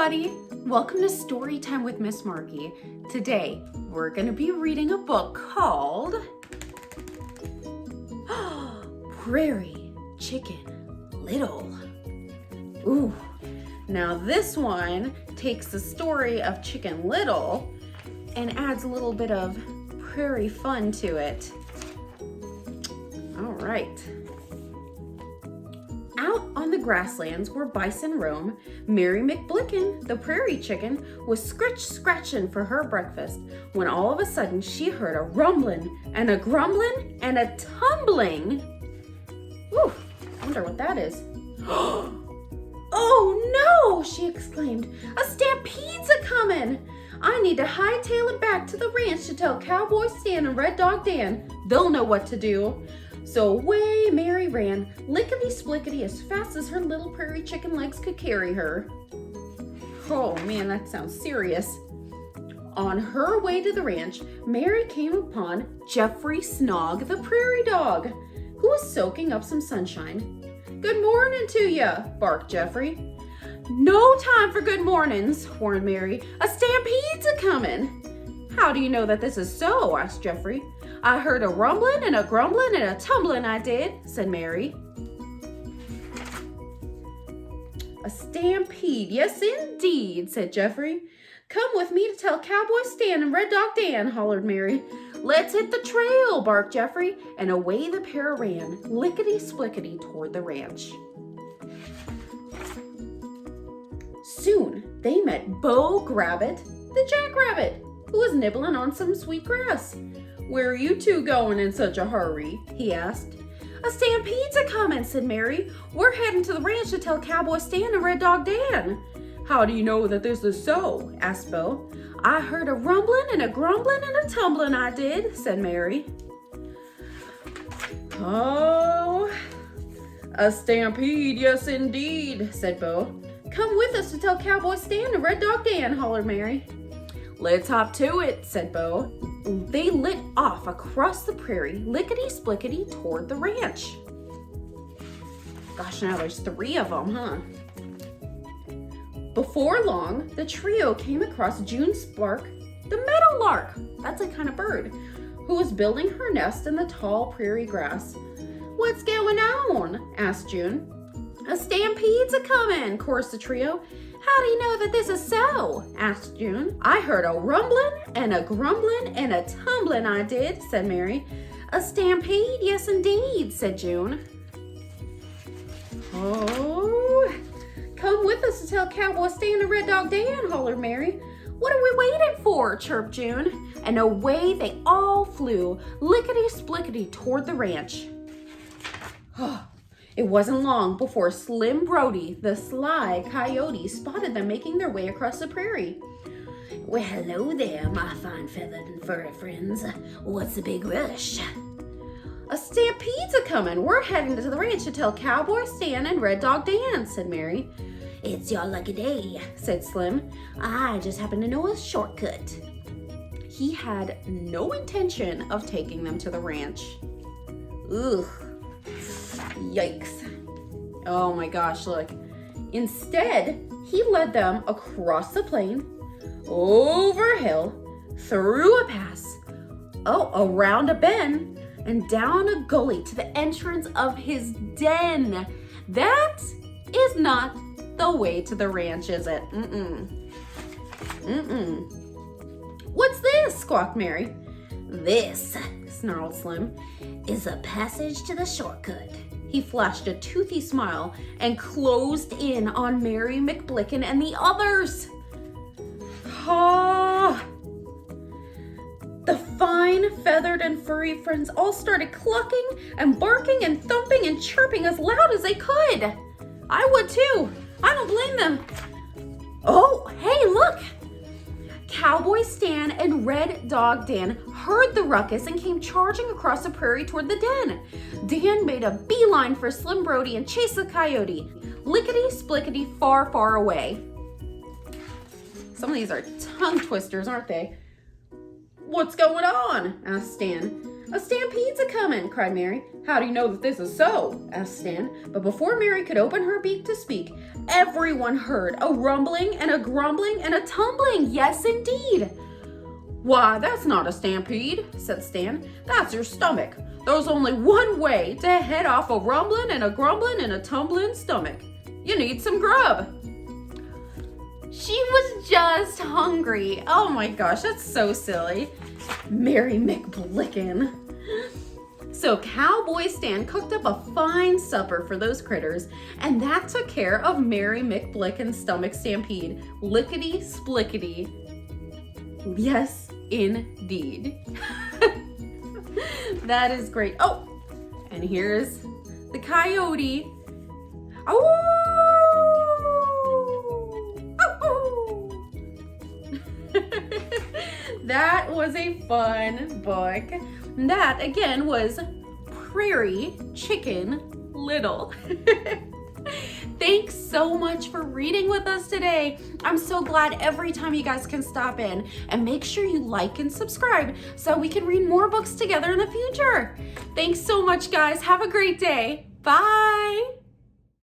everybody! Welcome to Story Time with Miss Markie. Today, we're going to be reading a book called Prairie, Chicken, Little. Ooh, now this one takes the story of Chicken Little and adds a little bit of prairie fun to it. All right. Out on the grasslands where bison roam, Mary McBlicken, the prairie chicken, was scratching for her breakfast when all of a sudden she heard a rumbling and a grumbling and a tumbling. Whew, I wonder what that is. Oh no, she exclaimed. A stampede's a-coming. I need to hightail it back to the ranch to tell Cowboy Stan and Red Dog Dan. They'll know what to do. So away Mary ran, lickety-splickety, as fast as her little prairie chicken legs could carry her. Oh man, that sounds serious. On her way to the ranch, Mary came upon Jeffrey Snog, the prairie dog, who was soaking up some sunshine. Good morning to ya, barked Jeffrey. No time for good mornings, warned Mary. A stampede's a-comin'. How do you know that this is so? Asked Jeffrey. I heard a rumbling and a grumbling and a tumbling, I did, said Mary. A stampede, yes indeed, said Jeffrey. Come with me to tell Cowboy Stan and Red Dog Dan, hollered Mary. Let's hit the trail, barked Jeffrey, and away the pair ran, lickety-splickety, toward the ranch. Soon they met Beau Grabbit, the jackrabbit, who was nibbling on some sweet grass. Where are you two going in such a hurry? He asked. A stampede's a-comin', said Mary. We're heading to the ranch to tell Cowboy Stan and Red Dog Dan. How do you know that this is so? Asked Beau. I heard a rumbling and a grumbling and a tumbling, I did, said Mary. Oh, a stampede, yes indeed, said Beau. Come with us to tell Cowboy Stan and Red Dog Dan, hollered Mary. Let's hop to it, said Beau. They lit off across the prairie, lickety-splickety, toward the ranch. Gosh, now there's 3 of them, huh? Before long, the trio came across June Spark, the meadowlark, that's a kind of bird, who was building her nest in the tall prairie grass. What's going on? Asked June. A stampede's a-comin', chorused the trio. How do you know that this is so? Asked June. I heard a rumbling and a grumbling and a tumbling, I did, said Mary. A stampede, yes indeed, said June. Oh, come with us to tell Cowboy Stan and Red Dog Dan, hollered Mary. What are we waiting for? Chirped June. And away they all flew, lickety-splickety, toward the ranch. It wasn't long before Slim Brody, the sly coyote, spotted them making their way across the prairie. Well, hello there, my fine feathered and furry friends. What's the big rush? A stampede's a-comin'. We're heading to the ranch to tell Cowboy Stan and Red Dog Dan, said Mary. It's your lucky day, said Slim. I just happen to know a shortcut. He had no intention of taking them to the ranch. Ugh. Yikes. Oh my gosh, look. Instead, he led them across the plain, over a hill, through a pass, around a bend, and down a gully to the entrance of his den. That is not the way to the ranch, is it? What's this? Squawked Mary. This, snarled Slim, is a passage to the shortcut. He flashed a toothy smile and closed in on Mary McBlicken and the others. The fine, feathered, and furry friends all started clucking and barking and thumping and chirping as loud as they could. I would too. I don't blame them. Oh, hey, look. Cowboy Stan and Red Dog Dan heard the ruckus and came charging across the prairie toward the den. Dan made a beeline for Slim Brody and chased the coyote, lickety-splickety, far, far away. Some of these are tongue twisters, aren't they? What's going on? Asked Stan. "A stampede's a-comin'," cried Mary. "How do you know that this is so?" asked Stan. But before Mary could open her beak to speak, everyone heard a rumbling and a grumbling and a tumbling. Yes, indeed. "Why, that's not a stampede," said Stan. "That's your stomach. There's only one way to head off a rumbling and a grumbling and a tumbling stomach. You need some grub." She was just hungry. Oh my gosh, that's so silly. Mary McBlicken. So Cowboy Stan cooked up a fine supper for those critters, and that took care of Mary McBlicken's stomach stampede. Lickety splickety. Yes, indeed. That is great. Oh, and here's the coyote. Oh! That was a fun book. That, again, was Prairie Chicken Little. Thanks so much for reading with us today. I'm so glad every time you guys can stop in. And make sure you like and subscribe so we can read more books together in the future. Thanks so much, guys. Have a great day. Bye.